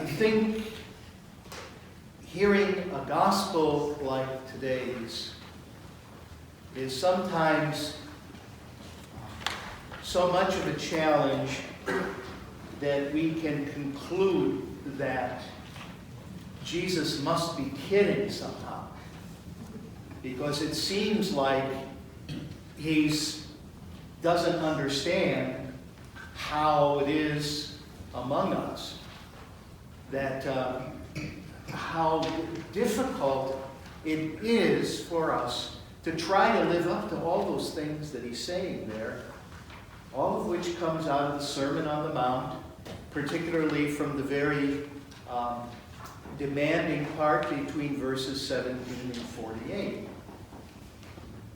think hearing a gospel like today's is sometimes so much of a challenge that we can conclude that Jesus must be kidding somehow, because it seems like he doesn't understand how it is among us, that how difficult it is for us to try to live up to all those things that he's saying there, all of which comes out of the Sermon on the Mount, particularly from the very demanding part between verses 17 and 48,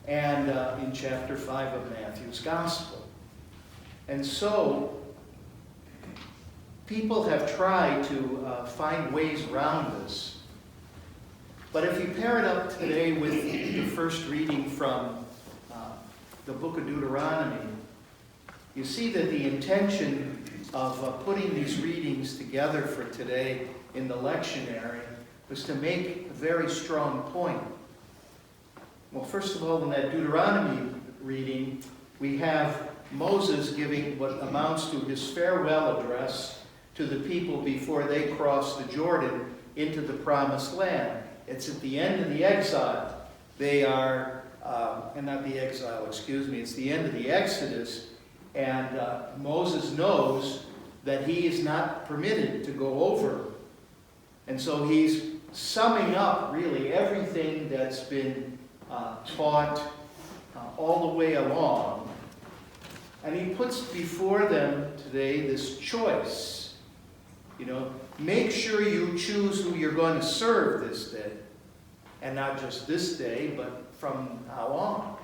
and in chapter 5 of Matthew's Gospel. And so, people have tried to find ways around this. But if you pair it up today with the first reading from the book of Deuteronomy, you see that the intention of putting these readings together for today in the lectionary was to make a very strong point. Well, first of all, in that Deuteronomy reading, we have Moses giving what amounts to his farewell address to the people before they crossed the Jordan into the promised land. It's at the end of the exile. They are, it's the end of the Exodus, and Moses knows that he is not permitted to go over. And so he's summing up really everything that's been taught all the way along. And he puts before them today this choice. Make sure you choose who you're going to serve this day. And not just this day, but from now on.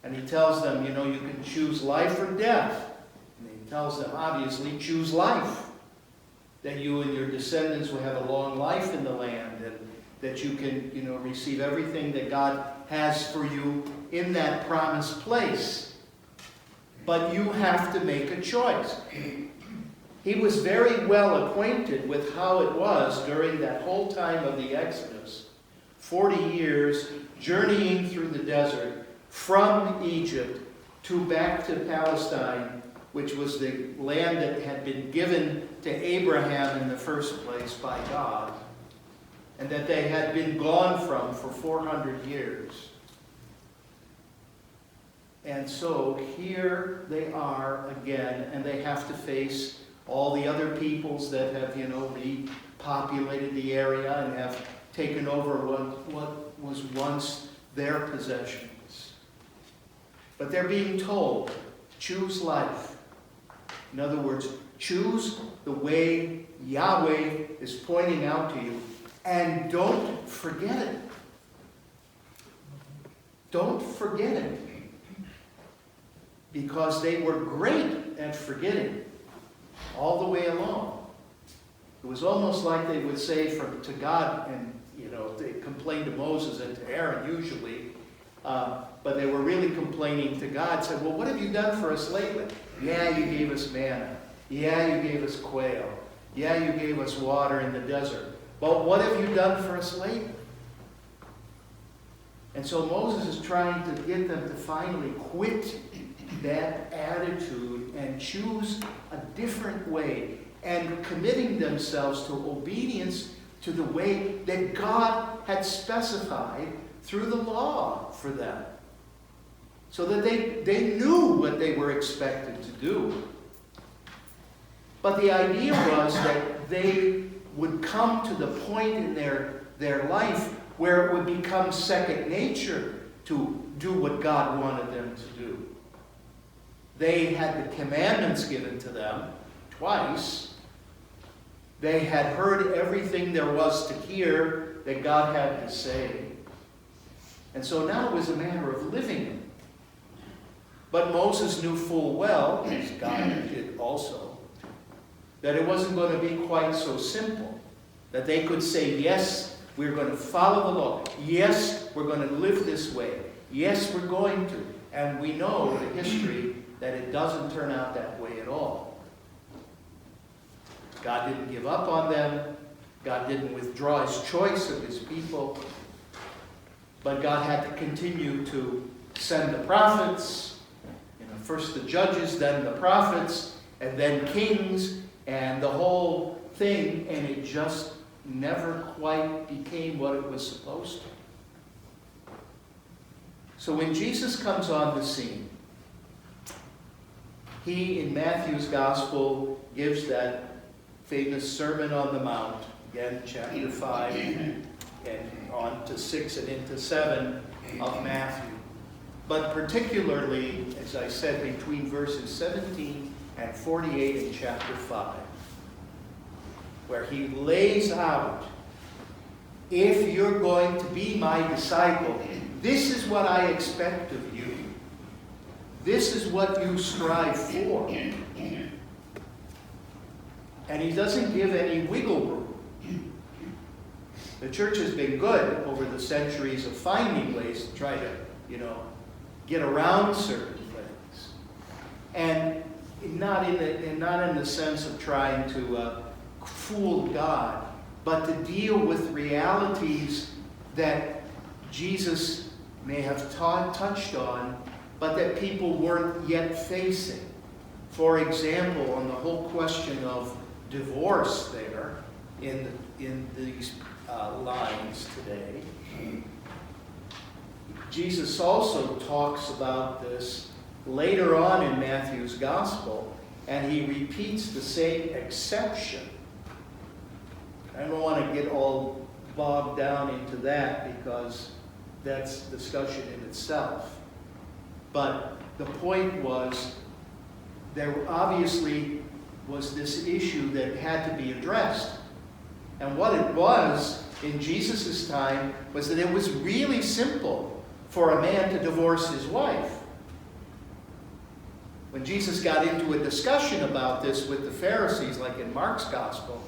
And he tells them, you can choose life or death. And he tells them, obviously, choose life. That you and your descendants will have a long life in the land, and that you can, receive everything that God has for you in that promised place. But you have to make a choice. He was very well acquainted with how it was during that whole time of the Exodus, 40 years journeying through the desert from Egypt back to Palestine, which was the land that had been given to Abraham in the first place by God, and that they had been gone from for 400 years. And so here they are again, and they have to face all the other peoples that have, repopulated the area and have taken over what was once their possessions. But they're being told, choose life. In other words, choose the way Yahweh is pointing out to you, and don't forget it. Don't forget it. Because they were great at forgetting all the way along. It was almost like they would say to God, and they complained to Moses and to Aaron usually, but they were really complaining to God, said, well, what have you done for us lately? Yeah, you gave us manna. Yeah, you gave us quail. Yeah, you gave us water in the desert. But what have you done for us lately? And so Moses is trying to get them to finally quit that attitude and choose a different way, and committing themselves to obedience to the way that God had specified through the law for them, so that they knew what they were expected to do. But the idea was that they would come to the point in their life where it would become second nature to do what God wanted them to do. They had the commandments given to them twice. They had heard everything there was to hear that God had to say. And so now it was a matter of living it. But Moses knew full well, as God did also, that it wasn't going to be quite so simple. That they could say, yes, we're going to follow the law. Yes, we're going to live this way. Yes, we're going to. And we know the history that it doesn't turn out that way at all. God didn't give up on them. God didn't withdraw his choice of his people. But God had to continue to send the prophets, first the judges, then the prophets, and then kings, and the whole thing, and it just never quite became what it was supposed to. So when Jesus comes on the scene, he, in Matthew's Gospel, gives that famous Sermon on the Mount, again, chapter 5, and on to 6 and into 7 of Matthew. But particularly, as I said, between verses 17 and 48 in chapter 5, where he lays out, if you're going to be my disciple, this is what I expect of you. This is what you strive for. And he doesn't give any wiggle room. The church has been good over the centuries of finding ways to try to, get around certain things. And not in the sense of trying to fool God, but to deal with realities that Jesus may have touched on, but that people weren't yet facing. For example, on the whole question of divorce there in these lines today, Jesus also talks about this later on in Matthew's Gospel, and he repeats the same exception. I don't want to get all bogged down into that because that's discussion in itself. But the point was, there obviously was this issue that had to be addressed. And what it was in Jesus' time was that it was really simple for a man to divorce his wife. When Jesus got into a discussion about this with the Pharisees, like in Mark's Gospel,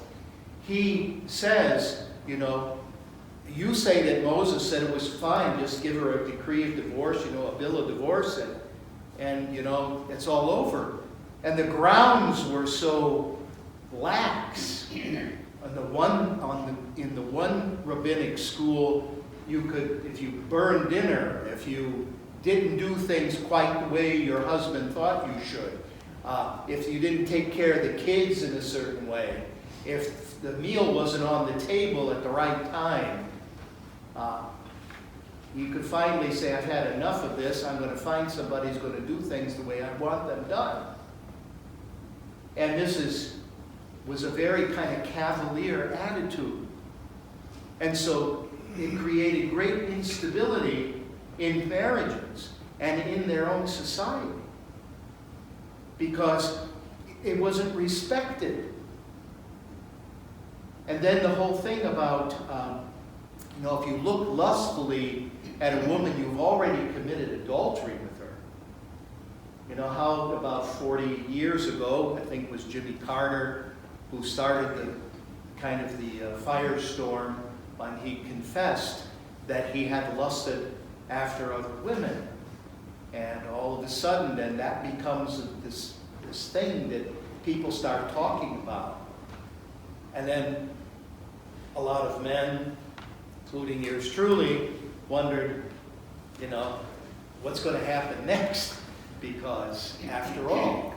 he says, you say that Moses said it was fine, just give her a decree of divorce, a bill of divorce, and it's all over. And the grounds were so lax. In the one rabbinic school, you could, if you burned dinner, if you didn't do things quite the way your husband thought you should, if you didn't take care of the kids in a certain way, if the meal wasn't on the table at the right time, you could finally say, I've had enough of this. I'm going to find somebody who's going to do things the way I want them done. And this was a very kind of cavalier attitude. And so it created great instability in marriages and in their own society because it wasn't respected. And then the whole thing about, if you look lustfully at a woman, you've already committed adultery with her. How about 40 years ago, I think it was Jimmy Carter who started the firestorm when he confessed that he had lusted after other women. And all of a sudden, then that becomes this thing that people start talking about. And then a lot of men, including yours truly, wondered, what's going to happen next? Because after all,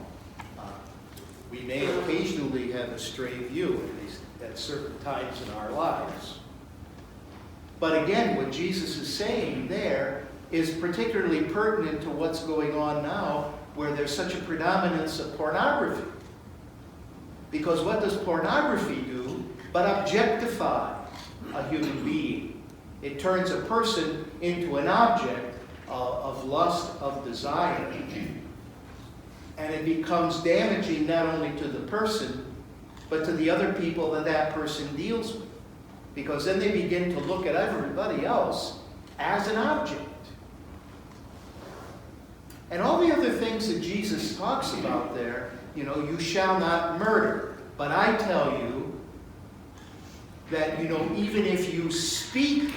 we may occasionally have a stray view, at least at certain times in our lives. But again, what Jesus is saying there is particularly pertinent to what's going on now, where there's such a predominance of pornography. Because what does pornography do but objectify a human being? It turns a person into an object of lust, of desire. And it becomes damaging not only to the person, but to the other people that person deals with. Because then they begin to look at everybody else as an object. And all the other things that Jesus talks about there, you shall not murder. But I tell you that, even if you speak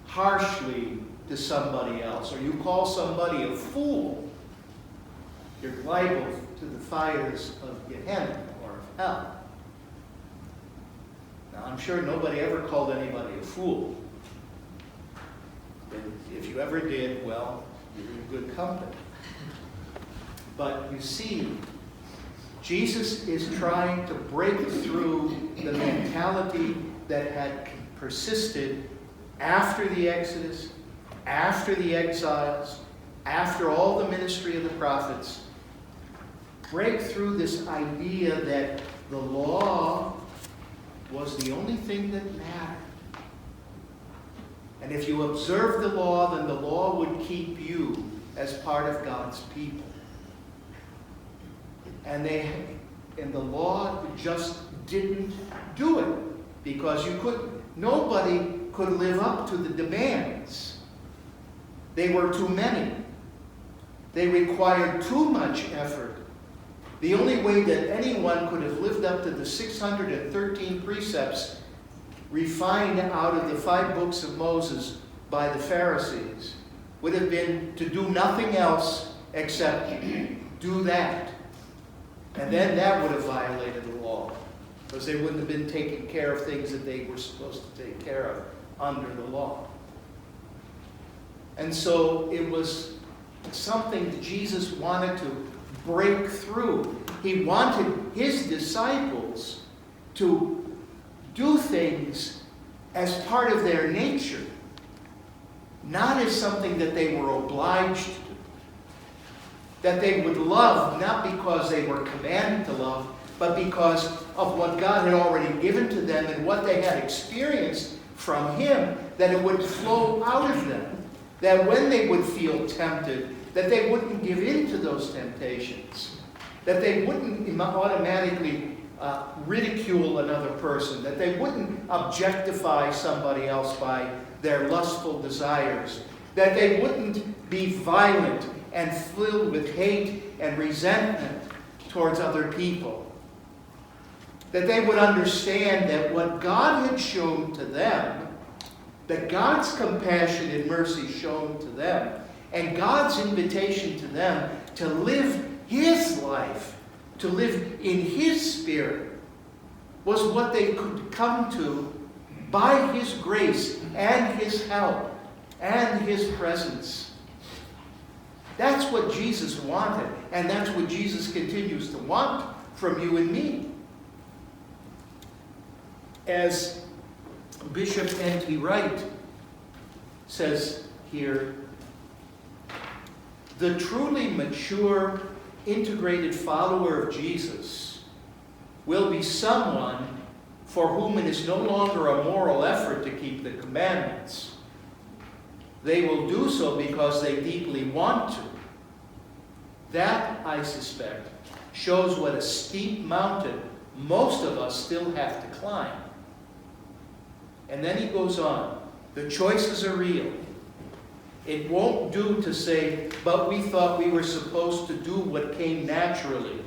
harshly to somebody else, or you call somebody a fool, you're liable to the fires of Gehenna or of hell. I'm sure nobody ever called anybody a fool. And if you ever did, well, you're in good company. But you see, Jesus is trying to break through the mentality that had persisted after the Exodus, after the exiles, after all the ministry of the prophets. Break through this idea that the law was the only thing that mattered. And if you observed the law, then the law would keep you as part of God's people. And the law just didn't do it because nobody could live up to the demands. They were too many. They required too much effort. The only way that anyone could have lived up to the 613 precepts refined out of the 5 books of Moses by the Pharisees would have been to do nothing else except do that. And then that would have violated the law, because they wouldn't have been taking care of things that they were supposed to take care of under the law. And so it was something that Jesus wanted to break through. He wanted his disciples to do things as part of their nature, not as something that they were obliged to do. That they would love, not because they were commanded to love, but because of what God had already given to them and what they had experienced from him, that it would flow out of them. That when they would feel tempted, that they wouldn't give in to those temptations. That they wouldn't automatically ridicule another person. That they wouldn't objectify somebody else by their lustful desires. That they wouldn't be violent and filled with hate and resentment towards other people. That they would understand that what God had shown to them, that God's compassion and mercy shown to them, and God's invitation to them to live his life, to live in his spirit, was what they could come to by his grace and his help and his presence. That's what Jesus wanted, and that's what Jesus continues to want from you and me. As Bishop Andy Wright says here, the truly mature, integrated follower of Jesus will be someone for whom it is no longer a moral effort to keep the commandments. They will do so because they deeply want to. That, I suspect, shows what a steep mountain most of us still have to climb. And then he goes on. The choices are real. It won't do to say, but we thought we were supposed to do what came naturally.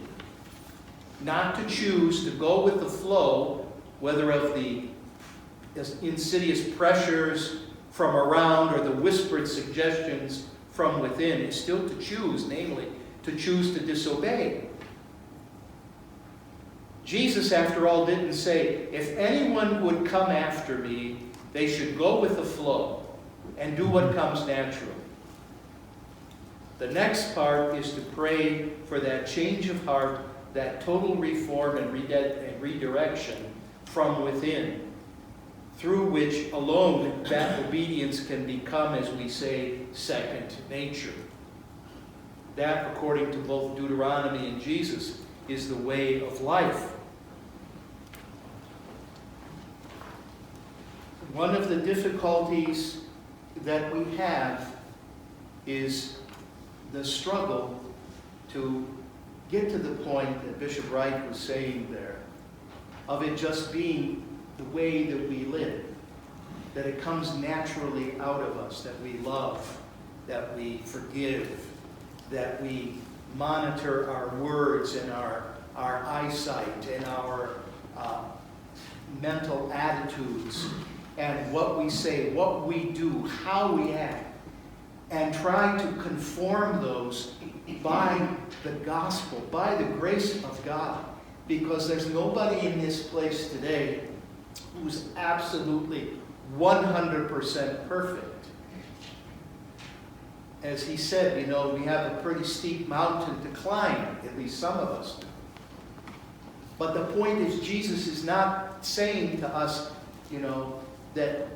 Not to choose to go with the flow, whether of the insidious pressures from around or the whispered suggestions from within. It's still to choose, namely, to choose to disobey. Jesus, after all, didn't say, if anyone would come after me, they should go with the flow and do what comes naturally. The next part is to pray for that change of heart, that total reform and redirection from within, through which alone that obedience can become, as we say, second nature. That, according to both Deuteronomy and Jesus, is the way of life. One of the difficulties that we have is the struggle to get to the point that Bishop Wright was saying there, of it just being the way that we live, that it comes naturally out of us, that we love, that we forgive, that we monitor our words and our eyesight and our mental attitudes and what we say, what we do, how we act, and try to conform those by the gospel, by the grace of God. Because there's nobody in this place today who's absolutely 100% perfect. As he said, we have a pretty steep mountain to climb, at least some of us do. But the point is, Jesus is not saying to us, that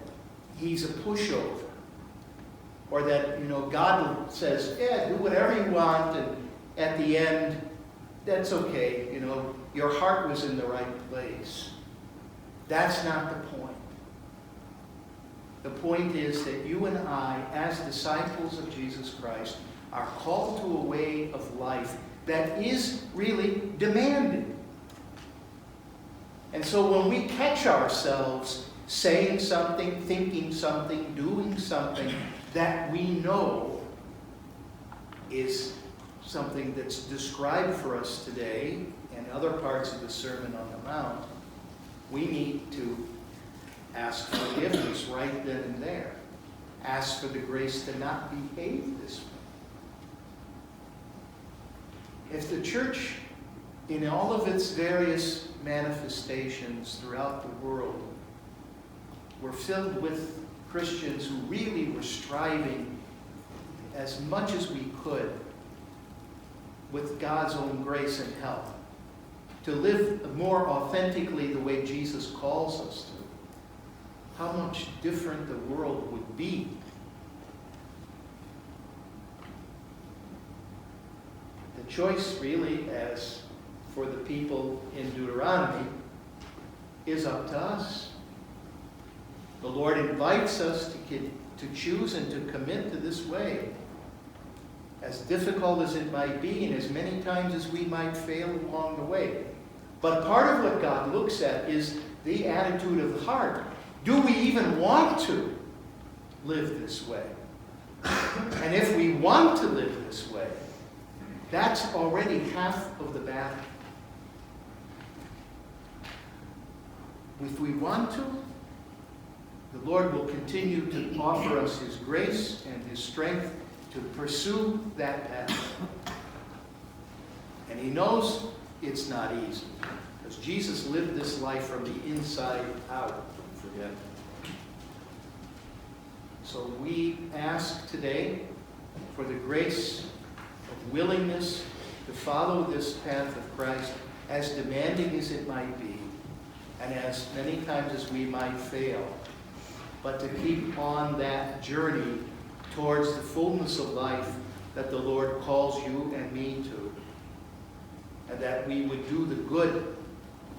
he's a pushover. Or that, God says, yeah, do whatever you want, and at the end, that's okay. Your heart was in the right place. That's not the point. The point is that you and I, as disciples of Jesus Christ, are called to a way of life that is really demanding. And so when we catch ourselves saying something, thinking something, doing something that we know is something that's described for us today and other parts of the Sermon on the Mount, we need to ask forgiveness right then and there. Ask for the grace to not behave this way. If the church, in all of its various manifestations throughout the world, were filled with Christians who really were striving as much as we could with God's own grace and help to live more authentically the way Jesus calls us to, how much different the world would be. The choice really, as for the people in Deuteronomy, is up to us. The Lord invites us to choose and to commit to this way, as difficult as it might be and as many times as we might fail along the way. But part of what God looks at is the attitude of the heart. Do we even want to live this way? And if we want to live this way, that's already half of the battle. If we want to, the Lord will continue to offer us His grace and His strength to pursue that path. And He knows it's not easy, because Jesus lived this life from the inside out. Don't forget. So we ask today for the grace of willingness to follow this path of Christ, as demanding as it might be, and as many times as we might fail, but to keep on that journey towards the fullness of life that the Lord calls you and me to, and that we would do the good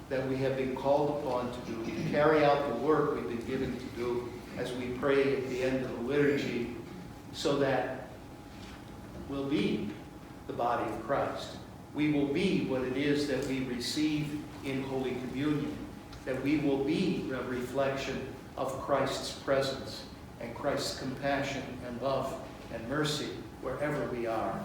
that we have been called upon to do, to carry out the work we've been given to do as we pray at the end of the liturgy, so that we'll be the body of Christ. We will be what it is that we receive in Holy Communion, that we will be a reflection of Christ's presence and Christ's compassion and love and mercy wherever we are.